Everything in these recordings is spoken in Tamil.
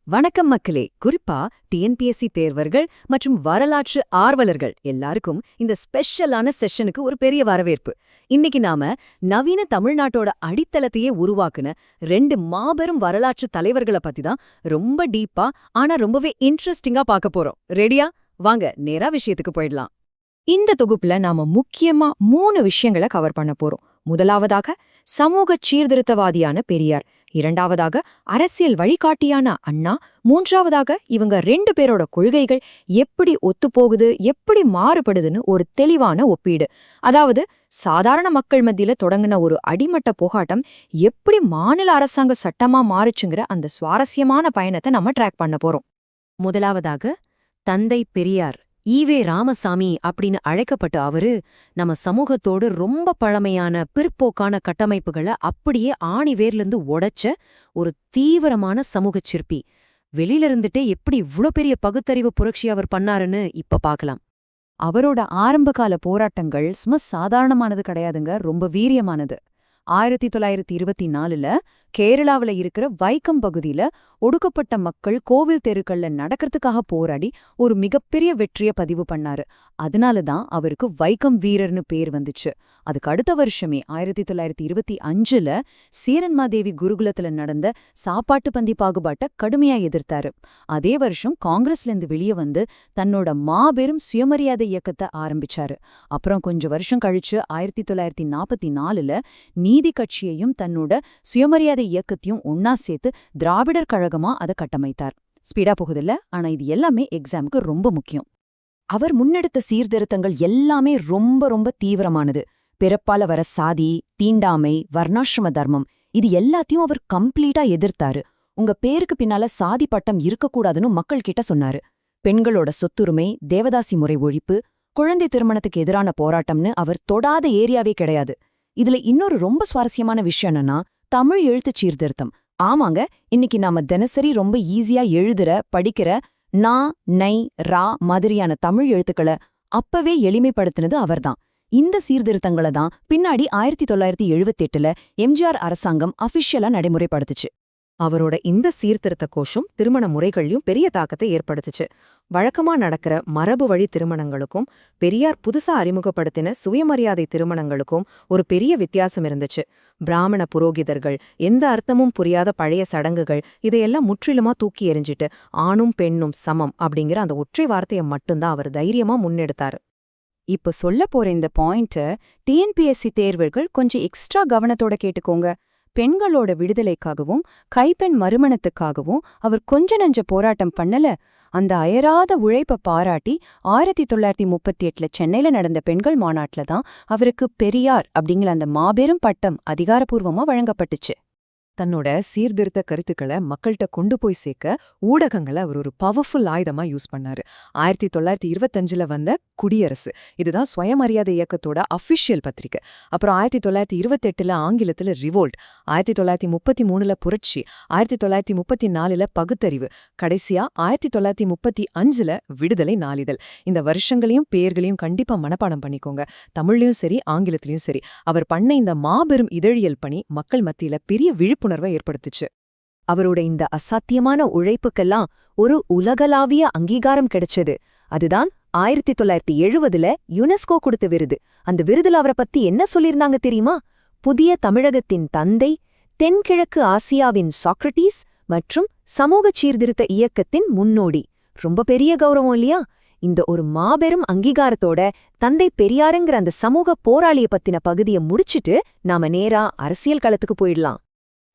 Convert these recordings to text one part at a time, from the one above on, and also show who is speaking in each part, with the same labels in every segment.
Speaker 1: வணக்கம் மக்களே. குறிப்பா டிஎன்பிஎஸ்சி தேர்வர்கள் மற்றும் வரலாற்று ஆர்வலர்கள் எல்லாருக்கும் இந்த ஸ்பெஷலான செஷனுக்கு ஒரு பெரிய வரவேற்பு. இன்னைக்கு நாம நவீன தமிழ்நாட்டோட அடித்தளத்தையே உருவாக்குன ரெண்டு மாபெரும் வரலாற்று தலைவர்களை பத்தி தான் ரொம்ப டீப்பா ஆனா ரொம்பவே இன்ட்ரெஸ்டிங்கா பார்க்க போறோம். ரெடியா? வாங்க நேரா விஷயத்துக்கு போயிடலாம்.
Speaker 2: இந்த தொகுப்புல நாம முக்கியமா 3 விஷயங்களை கவர் பண்ண போறோம். முதலாவதாக சமூக சீர்திருத்தவாதியான பெரியார், இரண்டாவதாக அரசியல் வழிகாட்டியான அண்ணா, மூன்றாவதாக இவங்க 2 பேரோட கொள்கைகள் எப்படி ஒத்துப்போகுது, எப்படி மாறுபடுதுன்னு ஒரு தெளிவான ஒப்பீடு. அதாவது சாதாரண மக்கள் மத்தியில தொடங்கின ஒரு அடிமட்ட போராட்டம் எப்படி மாநில அரசாங்க சட்டமா மாறுச்சுங்கிற அந்த சுவாரஸ்யமான பயணத்தை நம்ம ட்ராக் பண்ண போறோம்.
Speaker 1: முதலாவதாக தந்தை பெரியார் ஈவே ராமசாமி அப்படின்னு அழைக்கப்பட்ட அவரு நம்ம சமூகத்தோடு ரொம்ப பழமையான பிற்போக்கான கட்டமைப்புகளை அப்படியே ஆணிவேர்லேருந்து உடைச்ச ஒரு தீவிரமான சமூகச் சிற்பி. வெளியில இருந்துட்டே எப்படி இவ்ளோ பெரிய பகுத்தறிவு புரட்சி அவர் பண்ணாருன்னு இப்ப பார்க்கலாம்.
Speaker 2: அவரோட ஆரம்பகால போராட்டங்கள் சும்மா சாதாரணமானது கிடையாதுங்க, ரொம்ப வீரியமானது. 1924ல கேரளாவுல இருக்கிற வைக்கம் பகுதியில ஒடுக்கப்பட்ட மக்கள் கோவில் தெருக்கள்ல நடக்கிறதுக்காக போராடி ஒரு மிகப்பெரிய வெற்றியை பதிவு பண்ணாரு. அதனாலதான் அவருக்கு வைக்கம் வீரர்னு பேர் வந்துச்சு. அதுக்கு அடுத்த வருஷமே 1925ல சீரன்மாதேவி குருகுலத்துல நடந்த சாப்பாட்டு பந்தி பாகுபாட்டை கடுமையா எதிர்த்தாரு. அதே வருஷம் காங்கிரஸ்ல இருந்து வெளியே வந்து தன்னோட மாபெரும் சுயமரியாதை இயக்கத்தை ஆரம்பிச்சாரு. அப்புறம் கொஞ்சம் வருஷம் கழிச்சு 1944ல நீதி கட்சியையும் தன்னோட சுயமரியாதை இயக்கத்தையும் ஒன்னா சேர்த்து திராவிடர் கழகமா அதை கட்டமைத்தார். ஸ்பீடா போகுதில்ல, ஆனா இது எல்லாமே எக்ஸாமுக்கு ரொம்ப முக்கியம்.
Speaker 1: அவர் முன்னெடுத்த சீர்திருத்தங்கள் எல்லாமே ரொம்ப தீவிரமானது. பிறப்பால வர சாதி, தீண்டாமை, வர்ணாசிரம தர்மம் இது எல்லாத்தையும் அவர் கம்ப்ளீட்டா எதிர்த்தாரு. உங்க பேருக்கு பின்னால சாதி பட்டம் இருக்கக்கூடாதுன்னு மக்கள் கிட்ட சொன்னாரு. பெண்களோட சொத்துரிமை, தேவதாசி முறை ஒழிப்பு, குழந்தை திருமணத்துக்கு எதிரான போராட்டம்னு அவர் தொடாத ஏரியாவே கிடையாது. இதுல இன்னொரு ரொம்ப சுவாரஸ்யமான விஷயம் என்னன்னா தமிழ் எழுத்துச் சீர்திருத்தம். ஆமாங்க, இன்னைக்கு நாம தினசரி ரொம்ப ஈஸியா எழுதுற படிக்கிற நா, நை, ரா மாதிரியான தமிழ் எழுத்துக்களை அப்பவே எளிமைப்படுத்தினது அவர்தான். இந்த சீர்திருத்தங்களை தான் பின்னாடி 1978ல எம்ஜிஆர் அரசாங்கம் அபிஷியலா நடைமுறைப்படுத்துச்சு. அவரோட இந்த சீர்திருத்த கோஷம் திருமண முறைகள்லயும் பெரிய தாக்கத்தை ஏற்படுத்துச்சு. வழக்கமா நடக்கிற மரபு வழி திருமணங்களுக்கும் பெரியார் புதுசா அறிமுகப்படுத்தின சுயமரியாதை திருமணங்களுக்கும் ஒரு பெரிய வித்தியாசம் இருந்துச்சு. பிராமண புரோகிதர்கள், எந்த அர்த்தமும் புரியாத பழைய சடங்குகள் இதையெல்லாம் முற்றிலுமா தூக்கி எறிஞ்சிட்டு ஆணும் பெண்ணும் சமம் அப்படிங்கிற அந்த ஒற்றை வார்த்தையை மட்டும்தான் அவர் தைரியமா முன்னெடுத்தாரு.
Speaker 2: இப்ப சொல்ல போற இந்த பாயிண்ட டிஎன்பிஎஸ்சி தேர்வர்கள் கொஞ்சம் எக்ஸ்ட்ரா கவனத்தோட கேட்டுக்கோங்க. பெண்களோட விடுதலைக்காகவும் கைப்பெண் மறுமணத்துக்காகவும் அவர் கொஞ்ச நஞ்ச போராட்டம் பண்ணல. அந்த அயராத உழைப்ப பாராட்டி 1938ல சென்னையில நடந்த பெண்கள் மாநாட்டில தான் அவருக்கு பெரியார் அப்படிங்கிற அந்த மாபெரும் பட்டம் அதிகாரப்பூர்வமா வழங்கப்பட்டுச்சு.
Speaker 3: தன்னோட சீர்திருத்த கருத்துக்களை மக்கள்கிட்ட கொண்டு போய் சேர்க்க ஊடகங்களை அவர் ஒரு பவர்ஃபுல் ஆயுதமா யூஸ் பண்ணாரு. 1925ல வந்த குடியரசு, இதுதான் சுயமரியாதை இயக்கத்தோட அஃபிஷியல் பத்திரிக்கை. அப்புறம் 1928ல ஆங்கிலத்துல ரிவோல்ட், 1933ல புரட்சி, 1934ல பகுத்தறிவு, கடைசியா 1935ல விடுதலை நாளிதழ். இந்த வருஷங்களையும் பெயர்களையும் கண்டிப்பா மனப்பாடம் பண்ணிக்கோங்க. தமிழ்லயும் சரி ஆங்கிலத்திலயும் சரி அவர் பண்ண இந்த மாபெரும் இதழியல் பணி மக்கள் மத்தியில பெரிய விழிப்புணர்வை ஏற்படுத்துச்சு.
Speaker 1: அவரோட இந்த அசாத்தியமான உழைப்புக்கெல்லாம் ஒரு உலகளாவிய அங்கீகாரம் கிடைச்சது. அதுதான் 1970ல யுனெஸ்கோ கொடுத்த விருது. அந்த விருதுல அவரை பத்தி என்ன சொல்லியிருந்தாங்க தெரியுமா? புதிய தமிழகத்தின் தந்தை, தென்கிழக்கு ஆசியாவின் சாக்ரட்டீஸ் மற்றும் சமூக சீர்திருத்த இயக்கத்தின் முன்னோடி. ரொம்ப பெரிய கௌரவம் இல்லையா? இந்த ஒரு மாபெரும் அங்கீகாரத்தோட தந்தை பெரியாருங்கிற அந்த சமூக போராளிய பத்தின பகுதியை முடிச்சிட்டு நாம நேரா அரசியல் களத்துக்கு போயிடலாம்.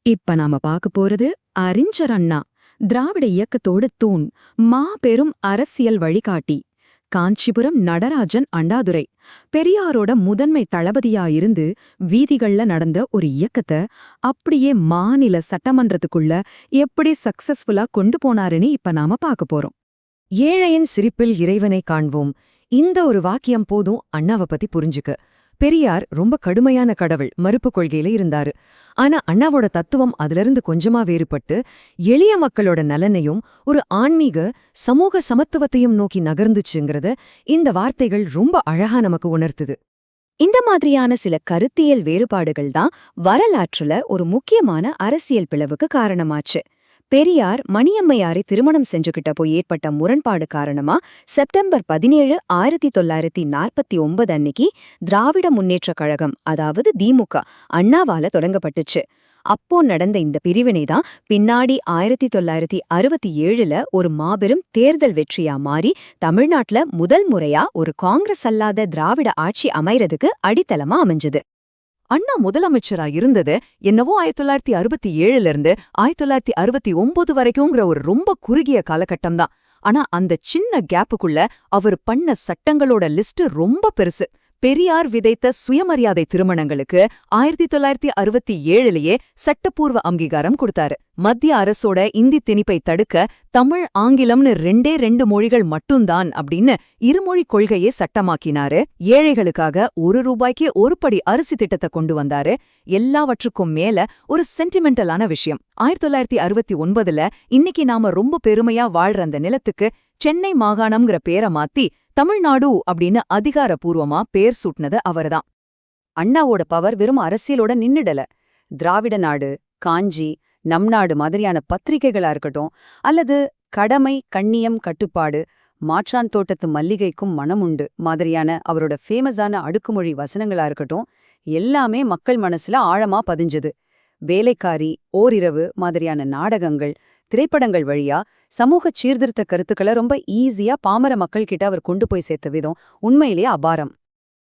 Speaker 2: இப்ப நாம பார்க்க போறது அறிஞர் அண்ணா, திராவிட இயக்கத்தோட தூண், மாபெரும் அரசியல் வழிகாட்டி. காஞ்சிபுரம் நடராஜன் அண்ணாதுரை பெரியாரோட முதன்மை தளபதியாயிருந்து வீதிகள்ல நடந்த ஒரு இயக்கத்தை அப்படியே மாநில சட்டமன்றத்துக்குள்ள எப்படி சக்சஸ்ஃபுல்லா கொண்டு போனாருன்னு இப்ப நாம பார்க்க போறோம்.
Speaker 1: ஏழையின் சிரிப்பில் இறைவனை காண்போம். இந்த ஒரு வாக்கியம் போதும் அண்ணாவை பத்தி புரிஞ்சுக்க. பெரியார் ரொம்ப கடுமையான கடவுள் மறுப்பு கொள்கையில இருந்தாரு. ஆனா அண்ணாவோட தத்துவம் அதிலிருந்து கொஞ்சமா வேறுபட்டு எளிய மக்களோட நலனையும் ஒரு ஆன்மீக சமூக சமத்துவத்தையும் நோக்கி நகர்ந்துச்சுங்கிறத இந்த வார்த்தைகள் ரொம்ப அழகா நமக்கு உணர்த்துது.
Speaker 2: இந்த மாதிரியான சில கருத்தியல் வேறுபாடுகள் தான் வரலாற்றுல ஒரு முக்கியமான அரசியல் பிளவுக்கு காரணமாச்சு. பெரியார் மணியம்மையாரை திருமணம் செஞ்சுக்கிட்டப்போ ஏற்பட்ட முரண்பாடு காரணமா செப்டம்பர் 17, 1949 அன்னைக்கு திராவிட முன்னேற்றக் கழகம், அதாவது திமுக, அண்ணாவால தொடங்கப்பட்டுச்சு. அப்போ நடந்த இந்த பிரிவினை தான் பின்னாடி 1967ல ஒரு மாபெரும் தேர்தல் வெற்றியா மாறி தமிழ்நாட்டுல முதல் முறையா ஒரு காங்கிரஸ் அல்லாத திராவிட ஆட்சி அமைறதுக்கு அடித்தளமா அமைஞ்சது.
Speaker 1: அண்ணா முதலமைச்சரா இருந்தது என்னவோ 1967ல இருந்து 1969 வரைக்கும்ங்கிற ஒரு ரொம்ப குறுகிய காலகட்டம் தான். ஆனா அந்த சின்ன கேப்புக்குள்ள அவர் பண்ண சட்டங்களோட லிஸ்ட் ரொம்ப பெருசு. பெரியார் விதைத்த சுயமரியாதை திருமணங்களுக்கு 1967லயே சட்டப்பூர்வ அங்கீகாரம் கொடுத்தாரு. மத்திய அரசோட இந்தி திணிப்பை தடுக்க தமிழ், ஆங்கிலம்னு 2 மொழிகள் மட்டும்தான் அப்படின்னு இருமொழி கொள்கையே சட்டமாக்கினாரு. ஏழைகளுக்காக ₹1க்கு ஒரு படி அரிசி திட்டத்தை கொண்டு வந்தாரு. எல்லாவற்றுக்கும் மேல ஒரு சென்டிமெண்டலான விஷயம், 1969ல இன்னைக்கு நாம ரொம்ப பெருமையா வாழ்ற அந்த நிலத்துக்கு சென்னை மாகாணம்ங்கிற பேரை மாத்தி தமிழ்நாடு அப்படின்னு அதிகாரப்பூர்வமா பேர் சூட்டினது அவர்தான்.
Speaker 2: அண்ணாவோட பவர் வெறும் அரசியலோட நின்னுடல. திராவிட நாடு, காஞ்சி, நம் நாடு மாதிரியான பத்திரிகைகளா இருக்கட்டும், அல்லது கடமை, கண்ணியம், கட்டுப்பாடு, மாற்றான் தோட்டத்து மல்லிகைக்கும் மனமுண்டு மாதிரியான அவரோட ஃபேமஸான அடுக்குமொழி வசனங்களா இருக்கட்டும், எல்லாமே மக்கள் மனசுல ஆழமா பதிஞ்சது. வேலைக்காரி, ஓரிரவு மாதிரியான நாடகங்கள், திரைப்படங்கள் வழியா சமூக சீர்திருத்த கருத்துக்களை ரொம்ப ஈஸியா பாமர மக்கள் கிட்ட அவர் கொண்டு போய் சேர்த்த விதம் உண்மையிலேயே அபாரம்.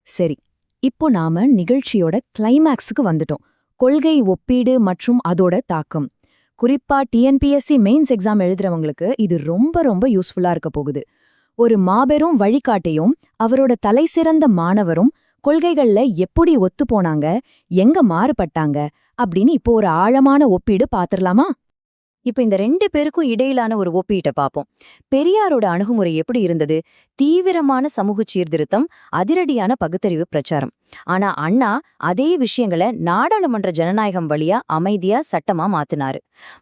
Speaker 1: சரி, இப்போ நாம நிகழ்ச்சியோட கிளைமேக்ஸுக்கு வந்துட்டோம். கொள்கை ஒப்பீடு மற்றும் அதோட தாக்கம். குறிப்பா டிஎன்பிஎஸ்சி மெயின்ஸ் எக்ஸாம் எழுதுறவங்களுக்கு இது ரொம்ப ரொம்ப யூஸ்ஃபுல்லா இருக்க போகுது. ஒரு மாபெரும் வழிகாட்டியும் அவரோட தலைசிறந்த மாணவரும் கொள்கைகள்ல எப்படி ஒத்துப்போனாங்க, எங்க மாறுபட்டாங்க அப்படின்னு இப்போ ஒரு ஆழமான ஒப்பீடு பாத்திரலாமா?
Speaker 2: இப்ப இந்த 2 பேருக்கும் இடையிலான ஒரு ஒப்பீட்டை பார்ப்போம். பெரியாரோட அணுகுமுறை எப்படி இருந்தது? தீவிரமான சமூக சீர்திருத்தம், அதிரடியான பகுத்தறிவு பிரச்சாரம். ஆனா அண்ணா அதே விஷயங்களை நாடாளுமன்ற ஜனநாயகம் வழியா அமைதியா சட்டமா மாத்தினாரு.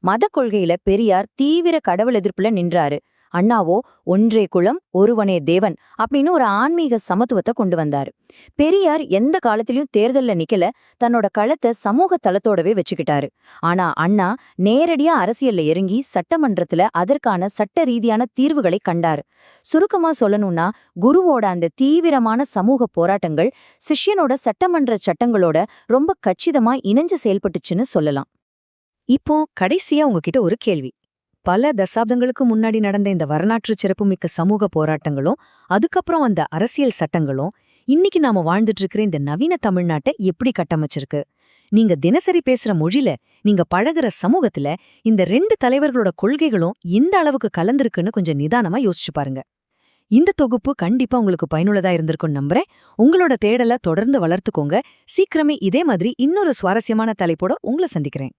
Speaker 2: மத கொள்கையில பெரியார் தீவிர கடவுள் எதிர்ப்புல நின்றாரு. அண்ணாவோ ஒன்றே குலம், ஒருவனே தேவன் அப்படின்னு ஒரு ஆன்மீக சமத்துவத்தை கொண்டு வந்தாரு. பெரியார் எந்த காலத்திலயும் தேர்தல்ல நிக்கல, தன்னோட களத்தை சமூக தளத்தோடவே வச்சுக்கிட்டாரு. ஆனா அண்ணா நேரடியா அரசியல்ல இறங்கி சட்டமன்றத்துல அதற்கான சட்ட ரீதியான தீர்வுகளை கண்டாரு. சுருக்கமா சொல்லணும்னா, குருவோட அந்த தீவிரமான சமூக போராட்டங்கள் சிஷ்யனோட சட்டமன்ற சட்டங்களோட ரொம்ப கச்சிதமா இணைஞ்சு செயல்பட்டுச்சுன்னு சொல்லலாம். இப்போ கடைசியா உங்ககிட்ட ஒரு கேள்வி. பல தசாப்தங்களுக்கு முன்னாடி நடந்த இந்த வரலாற்று சிறப்புமிக்க சமூக போராட்டங்களும் அதுக்கப்புறம் அந்த அரசியல் சட்டங்களும் இன்னைக்கு நாம வாழ்ந்துட்டு இருக்கிற இந்த நவீன தமிழ்நாட்டை எப்படி கட்டமைச்சிருக்கு? நீங்க தினசரி பேசுற மொழியில, நீங்க பழகுற சமூகத்துல இந்த 2 தலைவர்களோட கொள்கைகளும் எந்த அளவுக்கு கலந்திருக்குன்னு கொஞ்சம் நிதானமா யோசிச்சு பாருங்க. இந்த தொகுப்பு கண்டிப்பா உங்களுக்கு பயனுள்ளதா இருந்திருக்கும்னு நம்புறேன். உங்களோட தேடலை தொடர்ந்து வளர்த்துக்கோங்க. சீக்கிரமே இதே மாதிரி இன்னொரு சுவாரஸ்யமான தலைப்போட உங்களை சந்திக்கிறேன்.